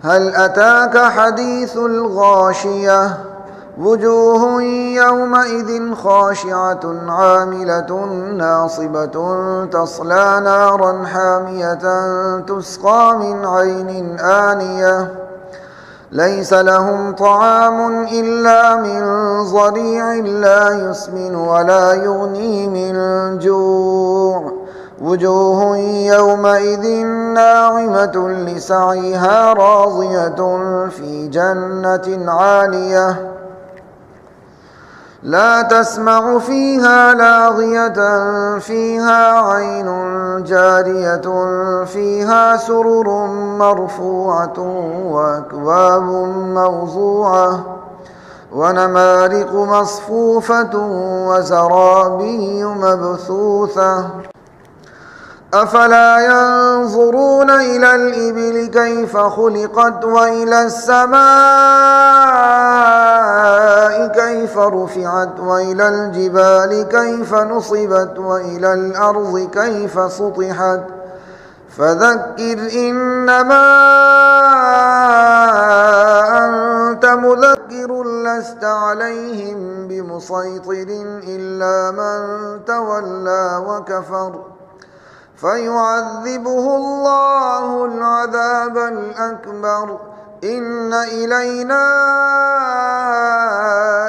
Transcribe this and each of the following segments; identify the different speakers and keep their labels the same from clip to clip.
Speaker 1: هل أتاك حديث الغاشية وجوه يومئذ خاشعة عاملة ناصبة تصلى نارا حامية تسقى من عين آنية ليس لهم طعام إلا من ضريع لا يسمن ولا يغني من جوع وجوه يومئذ ناعمة لسعيها راضية في جنة عالية لا تسمع فيها لاغية فيها عين جارية فيها سرر مرفوعة وأكواب موضوعة ونمارق مصفوفة وزرابي مبثوثة أفلا ينظرون إلى الإبل كيف خلقت وإلى السماء كيف رفعت وإلى الجبال كيف نصبت وإلى الأرض كيف سطحت فذكر إنما أنت مذكر لست عليهم بمسيطر إلا من تولى وكفر فيعذبه الله العذاب الأكبر إن إلينا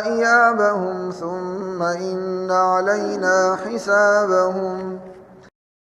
Speaker 1: إيابهم ثم إن علينا حسابهم